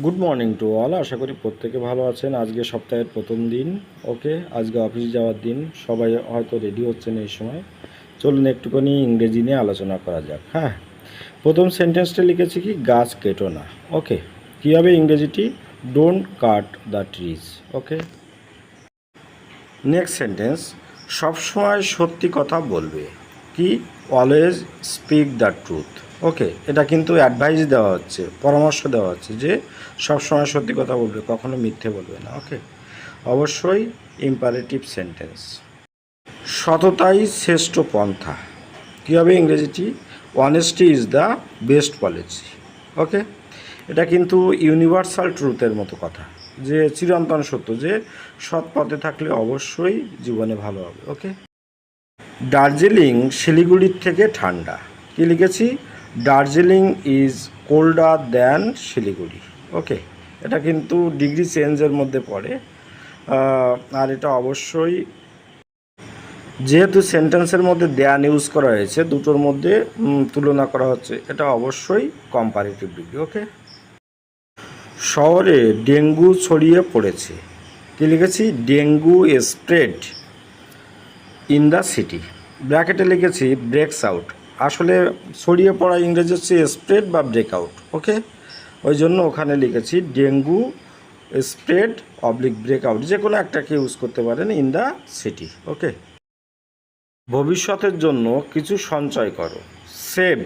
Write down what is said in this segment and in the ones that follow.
Good morning to all. আশা করি প্রত্যেকে ভালো আছেন। আজকে সপ্তাহের প্রথম দিন। ওকে, আজকে অফিস যাওয়ার দিন। সবাই হয়তো রেডি হচ্ছেন এই সময়। চলুন একটুখানি ইংরেজি নিয়ে আলোচনা করা যাক। হ্যাঁ, প্রথম সেন্টেন্সটা লিখেছি কি, গাছ কেটো না। ওকে, কী হবে ইংরেজিটি? Don't cut the trees. Okay, next sentence, সবসময় সত্যি কথা বলবে। কি? Always speak the truth. Okay, এটা কিন্তু অ্যাডভাইস দেওয়া হচ্ছে, পরামর্শ দেওয়া হচ্ছে যে সবসময় সত্যি কথা বলবে, কখনো মিথ্যে বলবে না। ওকে, অবশ্যই ইম্পারেটিভ সেন্টেন্স। সততাই শ্রেষ্ঠ পন্থা। কী হবে ইংরেজিটি? Honesty is the best policy. Okay, এটা কিন্তু ইউনিভার্সাল ট্রুথের মতো কথা, যে চিরন্তন সত্য, যে সৎ পথে থাকলে অবশ্যই জীবনে ভালো হবে। ওকে, দার্জিলিং শিলিগুড়ির থেকে ঠান্ডা। কি লিখেছি? Darjeeling is colder than Siliguri. Okay, এটা কিন্তু ডিগ্রি চেঞ্জের মধ্যে পড়ে। আর এটা অবশ্যই, যেহেতু সেন্টেন্সের মধ্যে দ্যান ইউজ করা হয়েছে, দুটোর মধ্যে তুলনা করা হচ্ছে, এটা অবশ্যই কম্পারেটিভ ডিগ্রি। ওকে, শহরে ডেঙ্গু ছড়িয়ে পড়েছে। কি লিখেছি? Dengue spread in the city. ব্র্যাকেটে লিখেছি ব্রেকস আউট। আসলে ছড়িয়ে পড়া ইংরেজি হচ্ছে স্প্রেড বা ব্রেকআউট। ওকে, ওই জন্য ওখানে লিখেছি ডেঙ্গু স্প্রেড অবলিক ব্রেকআউট, যে কোনো একটাকে ইউজ করতে পারেন, ইন দ্য সিটি। ওকে, ভবিষ্যতের জন্য কিছু সঞ্চয় করো। সেভ,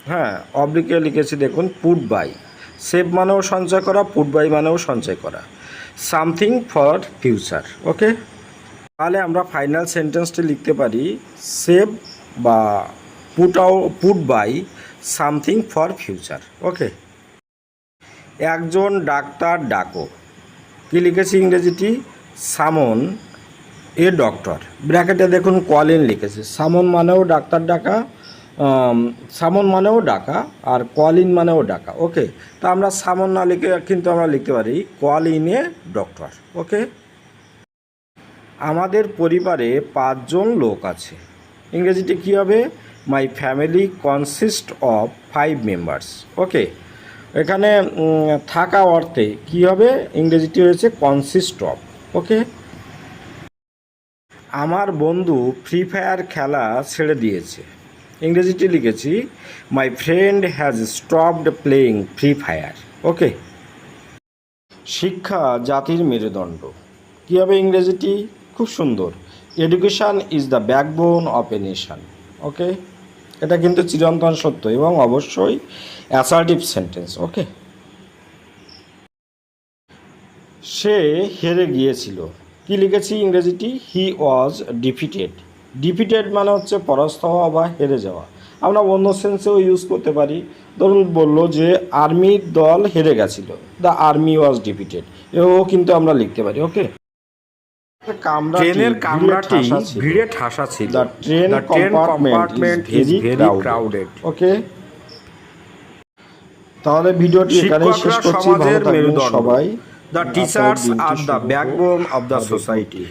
হ্যাঁ, অবলিকে লিখেছি দেখুন পুট বাই। সেভ মানেও সঞ্চয় করা, পুট বাই মানেও সঞ্চয় করা। Something for future. ওকে, তাহলে আমরা ফাইনাল সেন্টেন্সটি লিখতে পারি সেভ বা put by something for future. Okay, একজন ডাক্তার ডাকো। কি লিখেছি ইংরেজিটি? সামন এ ডক্টর। ব্র্যাকেটে দেখুন কল ইন লিখেছে। সামন মানেও ডাক্তার ডাকা, সামন মানেও ডাকা, আর কল ইন মানেও ডাকা। ওকে, তা আমরা সামন না লিখে কিন্তু আমরা লিখতে পারি call in a doctor. Okay, আমাদের পরিবারে 5 জন লোক আছে। ইংরেজিতে কী হবে? My family consist of 5 members. Okay, এখানে থাকা অর্থে কী হবে? ইংরেজিটি হয়েছে কনসিস্ট অফ। ওকে, আমার বন্ধু ফ্রি ফায়ার খেলা ছেড়ে দিয়েছে। ইংরেজিটি লিখেছি my friend has stopped playing free fire. Okay, শিক্ষা জাতির মেরুদণ্ড। কী হবে ইংরেজিটি? খুব সুন্দর, education is the backbone of a nation. Okay, এটা কিন্তু চিরন্তন সত্য এবং অবশ্যই অ্যাসার্টিভ সেন্টেন্স। ওকে, সে হেরে গিয়েছিল। কি লিখেছি ইংরেজিটি? হি ওয়াজ ডিফিটেড। ডিফিটেড মানে হচ্ছে পরাস্ত হওয়া বা হেরে যাওয়া। আমরা অন্য সেন্সেও ইউজ করতে পারি। ধরুন বললো যে আর্মির দল হেরে গেছিল, দ্য আর্মি ওয়াজ ডিফিটেড, এও কিন্তু আমরা লিখতে পারি। ওকে, ট্রেনের কামরাটি ভিড়ে ঠাসা ছিল। The train compartment is very crowded. Okay, তাহলে ভিডিওটি এখানেই শেষ করছি। ভালো থাকবেন সবাই। The teachers are the backbone of the society.